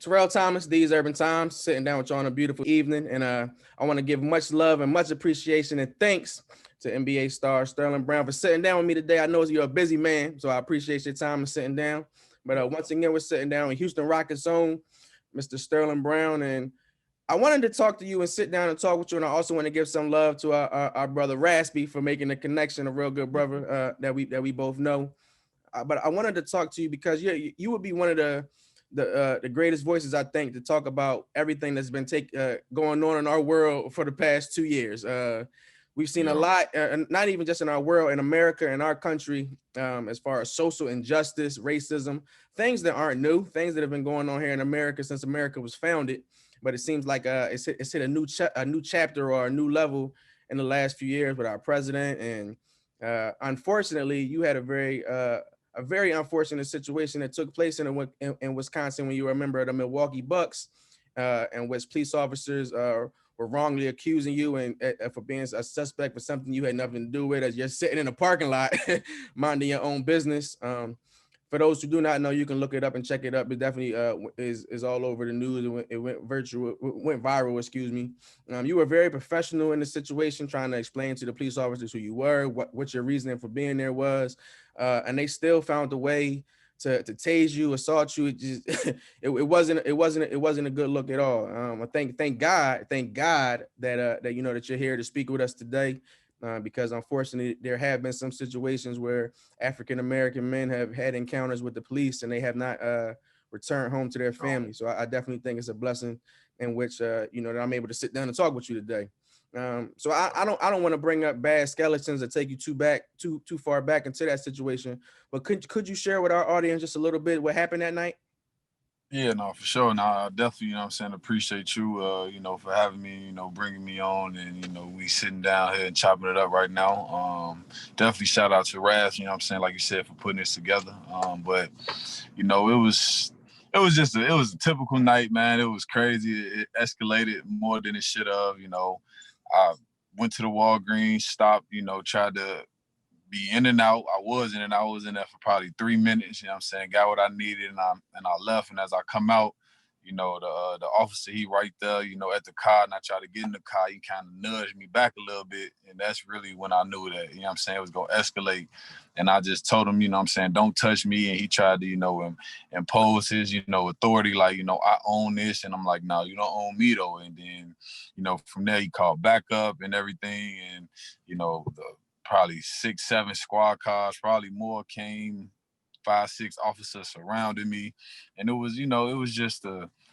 Terrell Thomas, These Urban Times, sitting down with you on a beautiful evening. And I want to give much love and much appreciation and thanks to NBA star Sterling Brown for sitting down with me today. I know you're a busy man, so I appreciate your time and sitting down. But once again, we're sitting down with Houston Rockets own Mr. Sterling Brown. And I wanted to talk to you and sit down and talk with you. And I also want to give some love to our brother Raspy for making the connection, a real good brother that we both know. But I wanted to talk to you because you would be one of the greatest voices, I think, to talk about everything that's been going on in our world for the past 2 years. We've seen a lot, not even just in our world, in America, in our country, as far as social injustice, racism, things that aren't new, things that have been going on here in America since America was founded. But it seems like it's hit a new chapter or a new level in the last few years with our president. And unfortunately, you had a very unfortunate situation that took place in Wisconsin when you were a member of the Milwaukee Bucks, and which police officers were wrongly accusing you and for being a suspect for something you had nothing to do with, as you're sitting in a parking lot minding your own business. For those who do not know, you can look it up and check it up. It definitely is all over the news. It went viral. Excuse me. You were very professional in the situation, trying to explain to the police officers who you were, what your reasoning for being there was, and they still found a way to tase you, assault you. It wasn't a good look at all. I thank God that that you're here to speak with us today. Because unfortunately, there have been some situations where African-American men have had encounters with the police and they have not returned home to their family. So I definitely think it's a blessing in which, that I'm able to sit down and talk with you today. So I don't want to bring up bad skeletons or take you too far back into that situation, but could you share with our audience just a little bit what happened that night? Yeah, no, for sure. No, I definitely, appreciate you, for having me, bringing me on, and, we sitting down here and chopping it up right now. Definitely shout out to Raz, like you said, for putting this together. But, it was a typical night, man. It was crazy. It escalated more than it should have, I went to the Walgreens, stopped, tried to be in and out. I was in and out. I was in there for probably 3 minutes. Got what I needed, and I left. And as I come out, the officer, he right there, at the car, and I tried to get in the car. He kind of nudged me back a little bit, and that's really when I knew that, it was gonna escalate. And I just told him, don't touch me. And he tried to, impose his, authority, like, I own this. And I'm like, no, you don't own me though. And then, from there he called backup and everything, and the probably 6, 7 squad cars, probably more came, 5, 6 officers surrounded me. And it was just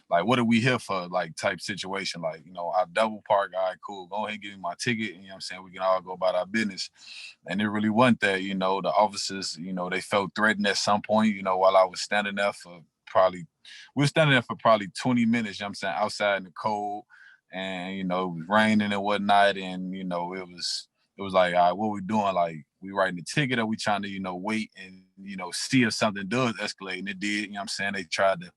like, what are we here for, like, type situation. Like, I double park, all right, cool, go ahead and give me my ticket, we can all go about our business. And it really wasn't that. The officers, they felt threatened at some point, while I was standing there for we were standing there for probably 20 minutes, outside in the cold. And, it was raining and whatnot. And, it was like, all right, what we doing? Like, we writing the ticket, or we trying to, wait and, see if something does escalate. And it did, They tried to,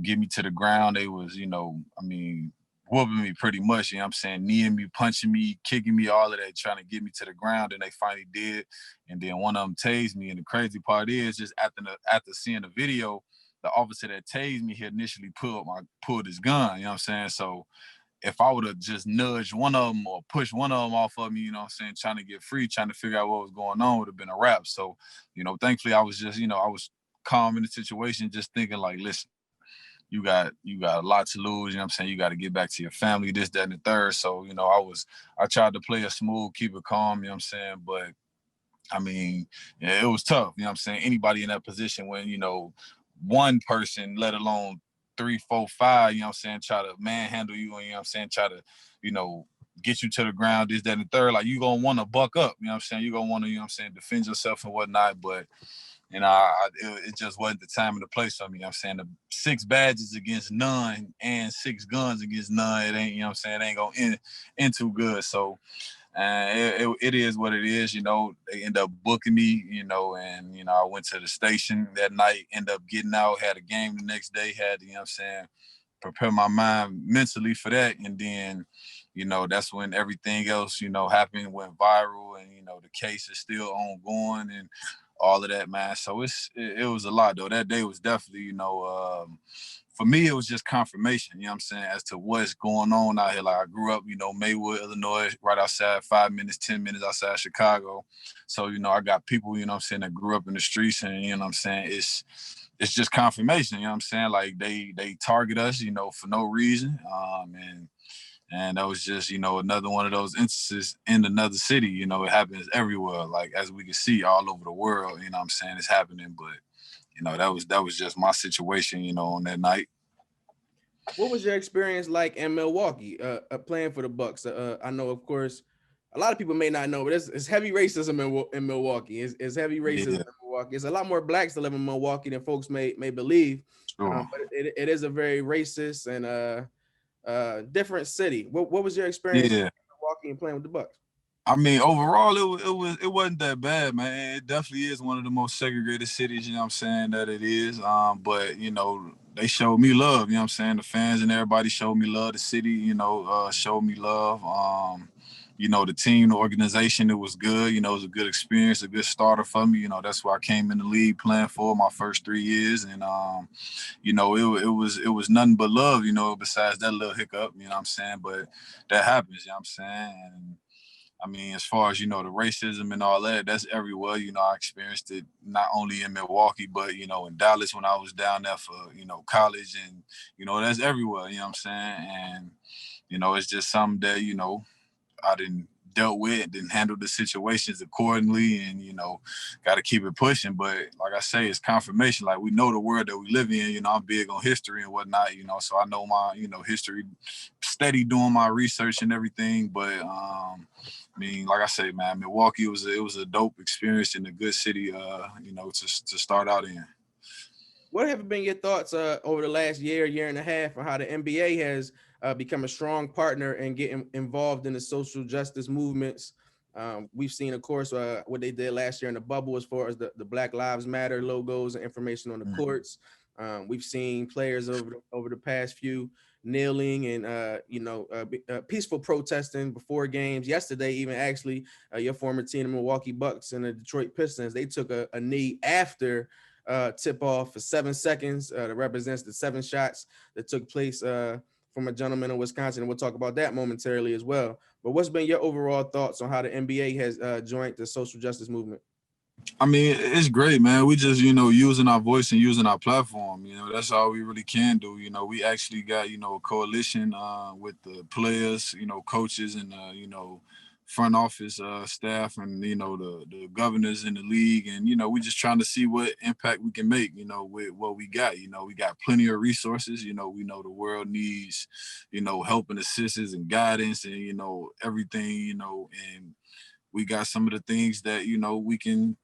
get me to the ground. They was, whooping me pretty much, kneeing me, punching me, kicking me, all of that, trying to get me to the ground. And they finally did. And then one of them tased me. And the crazy part is, just after seeing the video, the officer that tased me, he initially pulled his gun, So if I would have just nudged one of them or pushed one of them off of me, trying to get free, trying to figure out what was going on, would have been a wrap. So, thankfully I was just, I was calm in the situation, just thinking like, listen, you got a lot to lose, you got to get back to your family, this, that, and the third. So, I tried to play it smooth, keep it calm, but yeah, it was tough, anybody in that position when, one person, let alone 3, 4, 5, try to manhandle you and, try to, get you to the ground, this, that, and the third. Like, you gonna want to buck up, you gonna want to, defend yourself and whatnot. But, it just wasn't the time and the place for me, the 6 badges against none and 6 guns against none, it ain't, it ain't gonna end too good. So, it is what it is, they end up booking me, and, I went to the station that night, end up getting out, had a game the next day, had to, prepare my mind mentally for that. And then, that's when everything else, happened, went viral, and, the case is still ongoing and all of that, man. So it was a lot though. That day was definitely, for me, it was just confirmation, you know what I'm saying, as to what's going on out here. Like I grew up, Maywood, Illinois, right outside, 5 minutes, 10 minutes outside Chicago. So, I got people, what I'm saying, that grew up in the streets, and, what I'm saying, it's just confirmation, what I'm saying? Like they target us, for no reason. And that was just, another one of those instances in another city. It happens everywhere, like as we can see all over the world, what I'm saying, it's happening. But that was just my situation, on that night. What was your experience like in Milwaukee, playing for the Bucks? I know, of course, a lot of people may not know, but it's heavy racism in Milwaukee. It's heavy racism in Milwaukee. It's a lot more blacks that live in Milwaukee than folks may believe. Sure. But it is a very racist and different city. What was your experience in Milwaukee and playing with the Bucks? I mean, overall, it wasn't that bad, man. It definitely is one of the most segregated cities, what I'm saying, that it is. But they showed me love, what I'm saying. The fans and everybody showed me love. The city, showed me love. The team, the organization, it was good. It was a good experience, a good starter for me. That's why I came in the league playing for my first 3 years, and it was nothing but love. Besides that little hiccup, what I'm saying. But that happens, what I'm saying. And I mean, as far as, the racism and all that, that's everywhere. I experienced it not only in Milwaukee, but, in Dallas when I was down there for, college. And, that's everywhere, what I'm saying. And, it's just something that, I didn't dealt with, didn't handle the situations accordingly, and, got to keep it pushing. But like I say, it's confirmation. Like, we know the world that we live in, I'm big on history and whatnot, so I know my, history, steady doing my research and everything. But, I mean, like I say, man, Milwaukee was a dope experience and a good city, to start out in. What have been your thoughts over the last year and a half on how the NBA has become a strong partner and getting involved in the social justice movements? We've seen, of course, what they did last year in the bubble as far as the Black Lives Matter logos and information on the courts. We've seen players over the past few kneeling and peaceful protesting before games. Yesterday, even actually, your former team, the Milwaukee Bucks and the Detroit Pistons, they took a knee after tip off for 7 seconds that represents the 7 shots that took place from a gentleman in Wisconsin. And we'll talk about that momentarily as well. But what's been your overall thoughts on how the NBA has joined the social justice movement? I mean, it's great, man. We just, using our voice and using our platform. That's all we really can do. We actually got, a coalition with the players, coaches and, front office staff and, the governors in the league. And, we just trying to see what impact we can make, with what we got. We got plenty of resources. We know the world needs, help and assistance and guidance and, everything, and we got some of the things that, we can,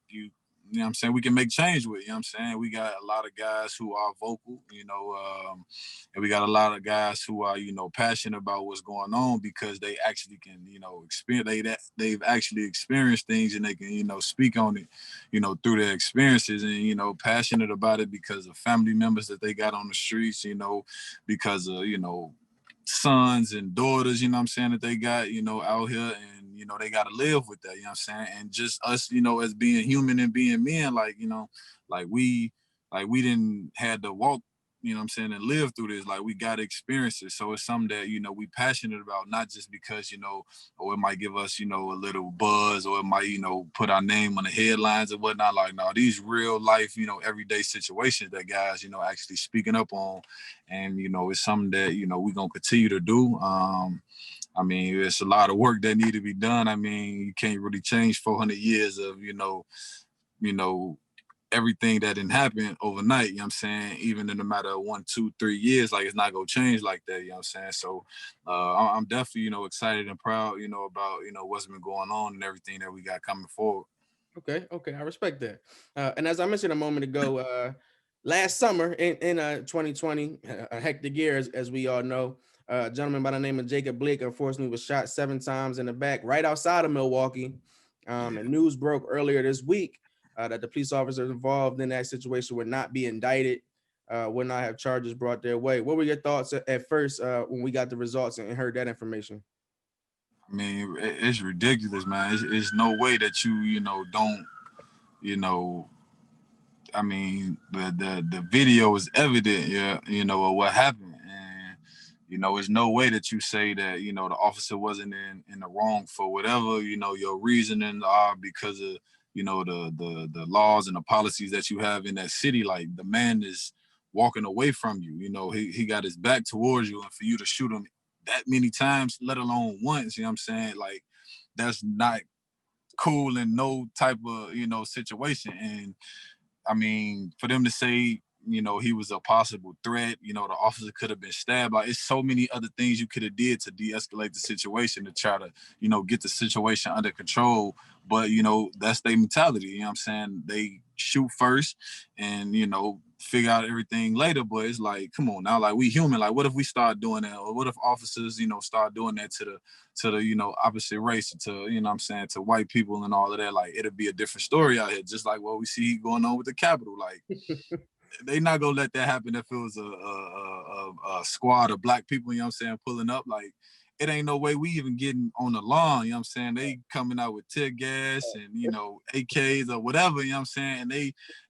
what I'm saying, we can make change with, what I'm saying. We got a lot of guys who are vocal, and we got a lot of guys who are, passionate about what's going on because they actually can, experience, they've actually experienced things and they can, speak on it, through their experiences and, passionate about it because of family members that they got on the streets, because of, sons and daughters, what I'm saying, that they got, out here, and they got to live with that, what I'm saying, and just us, as being human and being men, like, like we didn't had to walk, what I'm saying, and live through this, like we got to experience it. So it's something that, we passionate about, not just because, or it might give us, a little buzz, or it might, put our name on the headlines and whatnot. Like, no, these real life, everyday situations that guys, actually speaking up on. And, it's something that, we're going to continue to do. I mean, it's a lot of work that need to be done. I mean, you can't really change 400 years of, everything that didn't happen overnight, what I'm saying, even in a matter of 1, 2, 3 years, like it's not gonna change like that, what I'm saying. So I'm definitely, excited and proud, about, what's been going on and everything that we got coming forward. Okay, I respect that. And as I mentioned a moment ago, last summer in 2020, a hectic year, as we all know, a gentleman by the name of Jacob Blake, unfortunately, was shot 7 times in the back right outside of Milwaukee. And news broke earlier this week that the police officers involved in that situation would not be indicted, would not have charges brought their way. What were your thoughts at first when we got the results and heard that information? I mean, it's ridiculous, man. It's no way that you, don't, I mean, the video is evident, yeah, you know, of what happened. And, you know, there's no way that you say that, you know, the officer wasn't in the wrong for whatever, you know, your reasoning are because of, you know, the laws and the policies that you have in that city. Like, the man is walking away from you, you know, he got his back towards you, and for you to shoot him that many times, let alone once, you know what I'm saying? Like, that's not cool in no type of, you know, situation. And I mean, for them to say, you know, he was a possible threat, you know, the officer could have been stabbed. Like, it's so many other things you could have did to de-escalate the situation, to try to, you know, get the situation under control. But, you know, that's their mentality. You know what I'm saying? They shoot first and, you know, figure out everything later. But it's like, come on now, like, we human. Like, what if we start doing that? Or what if officers, you know, start doing that to the, you know, opposite race, to, you know what I'm saying, to white people and all of that? Like, it'll be a different story out here, just like what we see going on with the Capitol. Like, they not gonna let that happen if it was a squad of black people, you know what I'm saying, pulling up. Like, it ain't no way we even getting on the lawn, you know what I'm saying? They coming out with tear gas and, you know, AKs or whatever, you know what I'm saying? And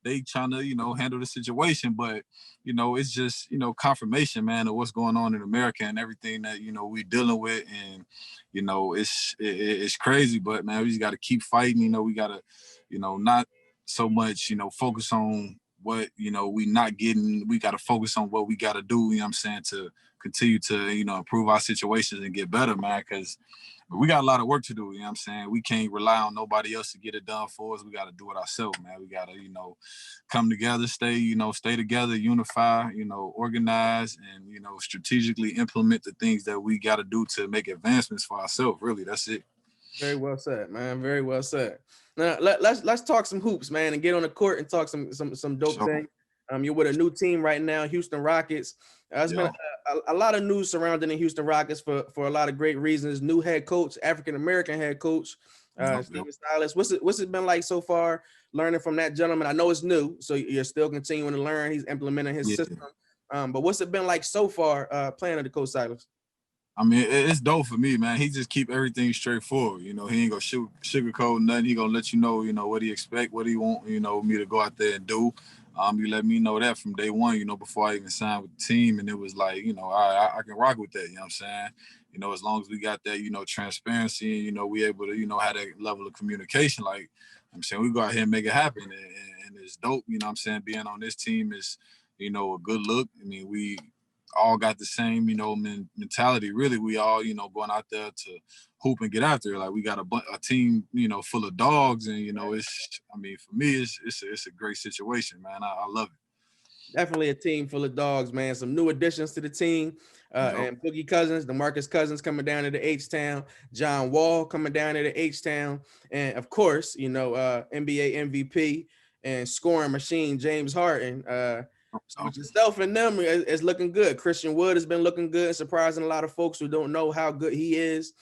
they trying to, you know, handle the situation. But, you know, it's just, you know, confirmation, man, of what's going on in America and everything that, you know, we dealing with. And, you know, it's crazy, but, man, we just got to keep fighting. You know, we got to, you know, not so much, you know, focus on what, you know, we not getting. We got to focus on what we got to do, you know what I'm saying, to continue to, you know, improve our situations and get better, man, because we got a lot of work to do, you know what I'm saying? We can't rely on nobody else to get it done for us. We got to do it ourselves, man. We got to, you know, come together, stay together, unify, you know, organize, and, you know, strategically implement the things that we got to do to make advancements for ourselves. Really, that's it. Very well said, man. Very well said. Now let's talk some hoops, man, and get on the court and talk some dope Sure. thing. You're with a new team right now, Houston Rockets. There's been a lot of news surrounding the Houston Rockets for a lot of great reasons. New head coach, African American head coach, Stephen Silas. What's it been like so far, learning from that gentleman? I know it's new, so you're still continuing to learn. He's implementing his system. But what's it been like so far, playing under Coach Silas? I mean, it's dope for me, man. He just keep everything straightforward. You know, he ain't gonna sugarcoat nothing. He gonna let you know, what he expect, what he want, you know, me to go out there and do. He let me know that from day one, you know, before I even signed with the team. And it was like, you know, I can rock with that, you know what I'm saying? You know, as long as we got that, you know, transparency and, you know, we able to, you know, have that level of communication, like, I'm saying, we go out here and make it happen. And it's dope, you know what I'm saying? Being on this team is, you know, a good look. I mean, we all got the same, you know, mentality. Really, we all, you know, going out there to hoop and get after it. Like, we got a team, you know, full of dogs, and, you know, it's, I mean, for me, it's a great situation, man. I love it. Definitely a team full of dogs, man. Some new additions to the team. And Boogie Cousins, DeMarcus Cousins coming down to the H-Town, John Wall coming down to the H-Town, and of course, you know, NBA MVP and scoring machine James Harden. So with yourself and them, it's looking good. Christian Wood has been looking good, surprising a lot of folks who don't know how good he is.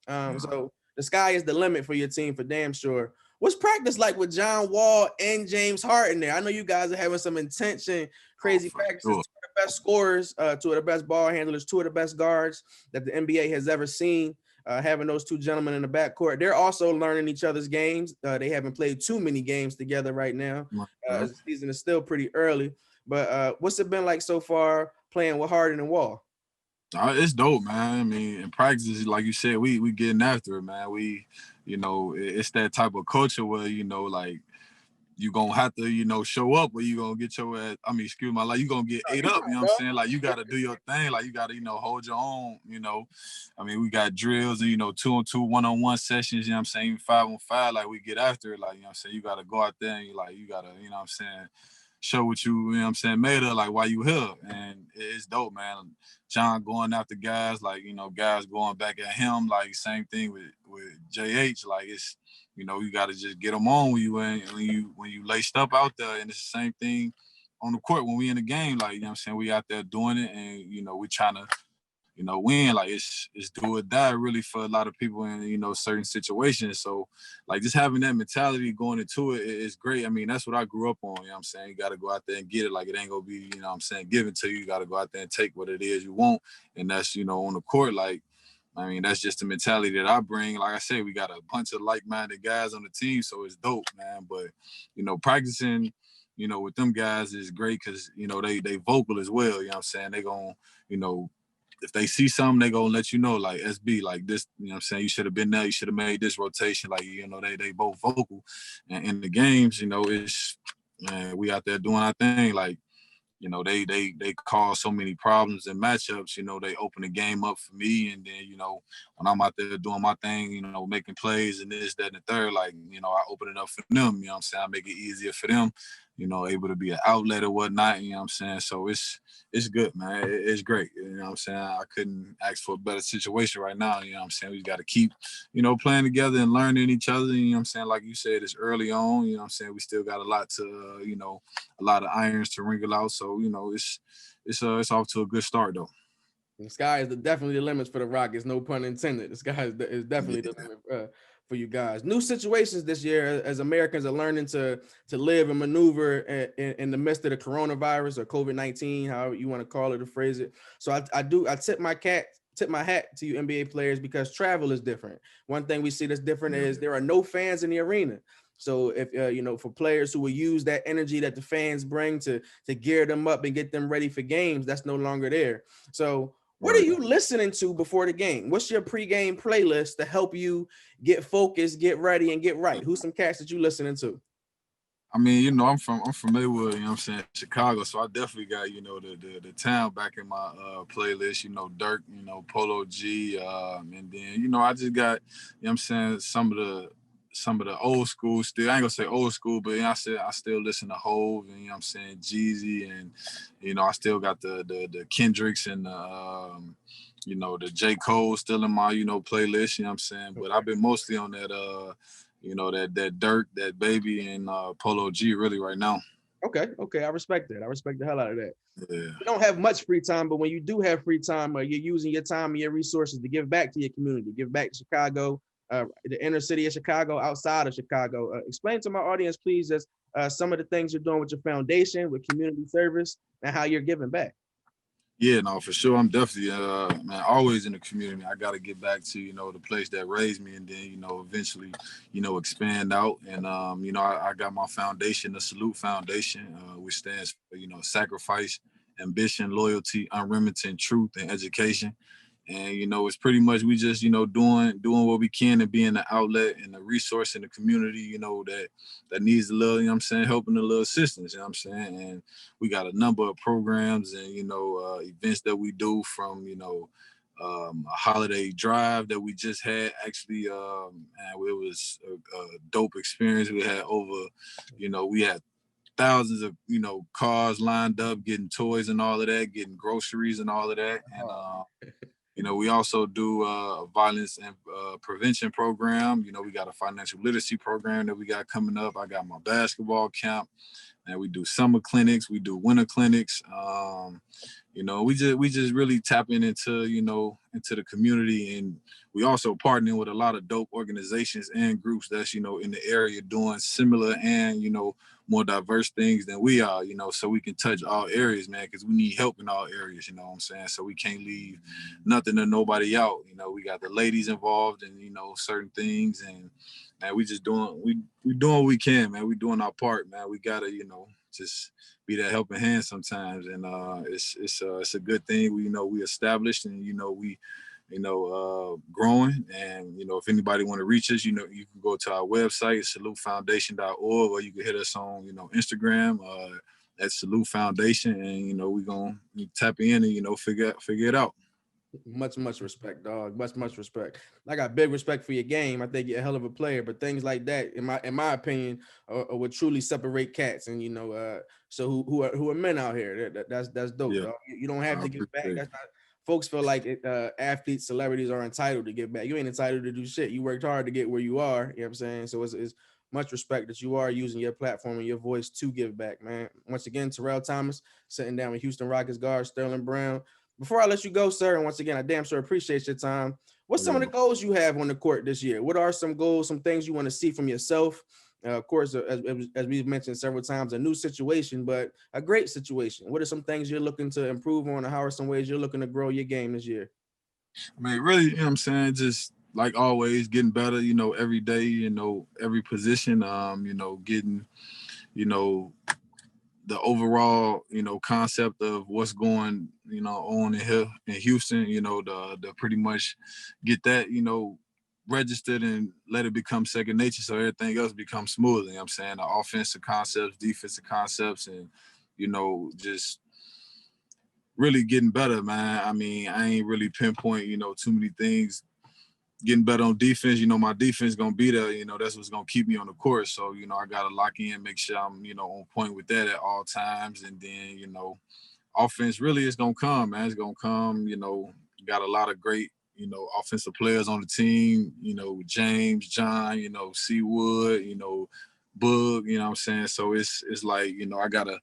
So the sky is the limit for your team for damn sure. What's practice like with John Wall and James Harden there? I know you guys are having some intense and crazy practices. Sure. Two of the best scorers, two of the best ball handlers, two of the best guards that the NBA has ever seen. Having those two gentlemen in the backcourt. They're also learning each other's games. They haven't played too many games together right now. The season is still pretty early. But what's it been like so far playing with Harden and Wall? It's dope, man. I mean, in practice, like you said, we getting after it, man. We, you know, it's that type of culture where, you know, like, you gonna have to, you know, show up, or you gonna get your ass, I mean, excuse my, like, you gonna get ate up, you know what I'm saying? Like, you gotta do your thing, like, you gotta, you know, hold your own, you know. I mean, we got drills and, you know, 2-on-2, 1-on-1 sessions, you know what I'm saying, even 5-on-5, like, we get after it, like, you know what I'm saying, you gotta go out there and you gotta, you know what I'm saying, show what you know what I'm saying, made of, like, why you here. And it's dope, man. John going after guys, like, you know, guys going back at him, like, same thing with JH, like, it's, you know, you got to just get them on when you laced up out there. And it's the same thing on the court when we in the game. Like, you know what I'm saying, we out there doing it, and, you know, we trying to, you know, win. Like, it's do or die really for a lot of people in, you know, certain situations. So, like, just having that mentality going into it is great. I mean, that's what I grew up on, you know what I'm saying? You got to go out there and get it. Like, it ain't going to be, you know what I'm saying, given to you. You got to go out there and take what it is you want. And that's, you know, on the court, like, I mean, that's just the mentality that I bring. Like I said, we got a bunch of like-minded guys on the team, so it's dope, man. But, you know, practicing, you know, with them guys is great because, you know, they vocal as well. You know what I'm saying? They gonna, you know, if they see something, they gonna let you know, like SB, like this, you know what I'm saying? You should have been there, you should have made this rotation. Like, you know, they both vocal. And in the games, you know, it's, man, we out there doing our thing. Like, you know, they cause so many problems and matchups. You know, they open the game up for me, and then, you know, when I'm out there doing my thing, you know, making plays and this, that, and the third, like, you know, I open it up for them. You know what I'm saying? I make it easier for them. You know, able to be an outlet or whatnot. You know what I'm saying? So it's good, man. It's great. You know what I'm saying? I couldn't ask for a better situation right now. You know what I'm saying? We got to keep, you know, playing together and learning each other. You know what I'm saying? Like you said, it's early on. You know what I'm saying? We still got a lot to, you know, a lot of irons to wrinkle out. So, you know, it's off to a good start though. The sky is definitely the limits for the Rockets, no pun intended. The sky is definitely the limit for you guys. New situations this year as Americans are learning to live and maneuver in the midst of the coronavirus or COVID-19, however you want to call it or phrase it. So I tip my hat to you NBA players because travel is different. One thing we see that's different is there are no fans in the arena. So if you know, for players who will use that energy that the fans bring to gear them up and get them ready for games, that's no longer there. So what are you listening to before the game? What's your pregame playlist to help you get focused, get ready, and get right? Who's some cats that you listening to? I mean, you know, I'm familiar with, you know what I'm saying, Chicago, so I definitely got, you know, the town back in my playlist, you know, Dirk, you know, Polo G, and then, you know, I just got, you know what I'm saying, some of the old school still. I ain't gonna say old school, but you know, I still listen to Hove and, you know what I'm saying, Jeezy, and, you know, I still got the Kendricks and you know, the J. Cole still in my, you know, playlist, you know what I'm saying? But I've been mostly on that you know, that Dirk, that Baby, and Polo G really right now. Okay, I respect that. I respect the hell out of that. Yeah. You don't have much free time, but when you do have free time, you're using your time and your resources to give back to your community, give back to Chicago, the inner city of Chicago, outside of Chicago. Explain to my audience, please, as some of the things you're doing with your foundation, with community service, and how you're giving back. Yeah, no, for sure. I'm definitely, man, always in the community. I got to get back to, you know, the place that raised me, and then, you know, eventually, you know, expand out. And, you know, I got my foundation, the Salute Foundation, which stands for, you know, sacrifice, ambition, loyalty, unremitting truth, and education. And, you know, it's pretty much we just, you know, doing what we can and being the outlet and the resource in the community, you know, that needs a little, you know what I'm saying, helping a little assistance, you know what I'm saying? And we got a number of programs and, you know, events that we do, from, you know, a holiday drive that we just had. Actually, and it was a dope experience. We had over, you know, we had thousands of, you know, cars lined up, getting toys and all of that, getting groceries and all of that. And, you know, we also do a violence and prevention program. You know, we got a financial literacy program that we got coming up. I got my basketball camp, and we do summer clinics. We do winter clinics. You know, we just really tapping into, you know, into the community, and we also partnering with a lot of dope organizations and groups that's, you know, in the area doing similar and, you know, more diverse things than we are, you know, so we can touch all areas, man, because we need help in all areas, you know what I'm saying? So we can't leave nothing or nobody out. You know, we got the ladies involved in, you know, certain things, and man, we just doing we doing what we can, man. We doing our part, man. We gotta, you know, just be that helping hand sometimes, and it's a good thing. We, you know, we established, and, you know, we, you know, growing. And, you know, if anybody want to reach us, you know, you can go to our website, salutefoundation.org, or you can hit us on, you know, Instagram at Salute Foundation, and, you know, we gonna tap in and, you know, figure it out. Much respect, dog. Much respect. I got big respect for your game. I think you're a hell of a player, but things like that, in my opinion, would truly separate cats. And, you know, so who are men out here? That's dope. Yeah. Dog. You don't have to give back. Appreciate it. That's not. Folks feel like athletes, celebrities are entitled to give back. You ain't entitled to do shit. You worked hard to get where you are. You know what I'm saying? So it's much respect that you are using your platform and your voice to give back, man. Once again, Terrell Thomas sitting down with Houston Rockets guard Sterling Brown. Before I let you go, sir, and once again, I damn sure appreciate your time. What's some of the goals you have on the court this year? What are some goals, some things you want to see from yourself? Of course, as we've mentioned several times, a new situation, but a great situation. What are some things you're looking to improve on, or how are some ways you're looking to grow your game this year? I mean, really, you know what I'm saying? Just like always, getting better, you know, every day, you know, every position, you know, getting, you know, the overall, concept of what's going, on in here in Houston, the pretty much get that, registered and let it become second nature so everything else becomes smoother. You know what I'm saying? The offensive concepts, defensive concepts, and, just really getting better, man. I mean, I ain't really pinpoint, too many things. Getting better on defense, my defense gonna be there. That's what's gonna keep me on the court. So, I gotta lock in, make sure I'm, on point with that at all times. And then, offense really is gonna come, man. It's gonna come. Got a lot of great, offensive players on the team. James, John, Seawood, Boog. You know what I'm saying? So it's like, I gotta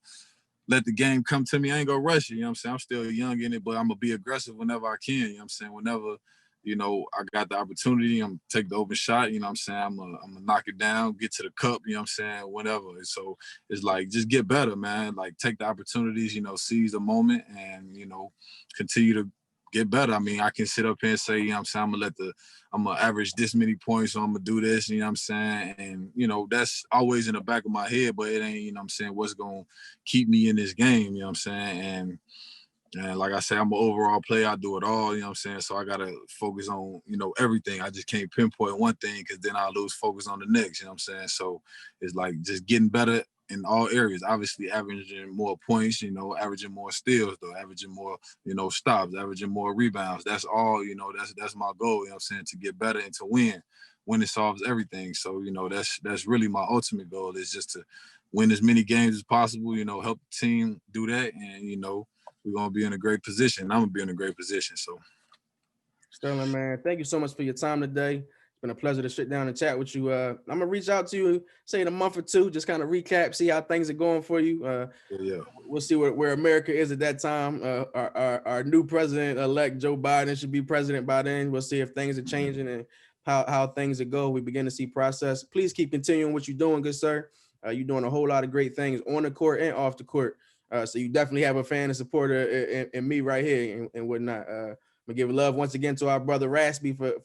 let the game come to me. I ain't gonna rush it. You know what I'm saying? I'm still young in it, but I'm gonna be aggressive whenever I can. You know what I'm saying? Whenever, I got the opportunity, I'm gonna take the open shot. You know what I'm saying? I'm gonna knock it down, get to the cup. You know what I'm saying? Whatever. So it's like, just get better, man. Like, take the opportunities. Seize the moment, and continue to get better. I mean, I can sit up here and say, I'm saying, I'm gonna average this many points, so I'm gonna do this. You know what I'm saying? And that's always in the back of my head, but it ain't. You know what I'm saying? What's gonna keep me in this game? You know what I'm saying? And like I said, I'm an overall player. I do it all, you know what I'm saying? So I got to focus on, everything. I just can't pinpoint one thing because then I lose focus on the next, you know what I'm saying? So it's like just getting better in all areas. Obviously, averaging more points, averaging more steals, though, averaging more, stops, averaging more rebounds. That's all, that's my goal, you know what I'm saying, to get better and to win. Winning solves everything. So, that's really my ultimate goal, is just to win as many games as possible, help the team do that. And, we're going to be in a great position. I'm going to be in a great position. So, Sterling, man, thank you so much for your time today. It's been a pleasure to sit down and chat with you. I'm going to reach out to you, say in a month or two, just kind of recap, see how things are going for you. yeah. We'll see where America is at that time. Our new president-elect, Joe Biden, should be president by then. We'll see if things are changing and how things are go. We begin to see process. Please keep continuing what you're doing, good sir. You're doing a whole lot of great things on the court and off the court. So you definitely have a fan and supporter in me right here and whatnot. I'm gonna give love once again to our brother Raspy for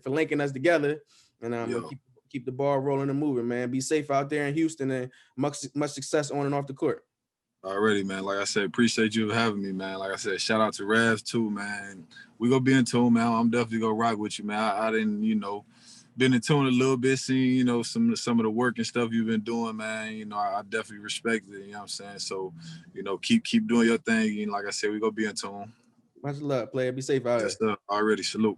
linking us together, and I'm gonna keep the ball rolling and moving, man. Be safe out there in Houston, and much success on and off the court. Already, man. Like I said, appreciate you for having me, man. Like I said, shout out to Ravs too, man. We gonna be in tune, man. I'm definitely gonna rock with you, man. I didn't, been in tune a little bit, seeing, some of the work and stuff you've been doing, man. I definitely respect it, you know what I'm saying? So, keep doing your thing. And like I said, we gonna be in tune. Much love, player. Be safe out here. Already. Salute.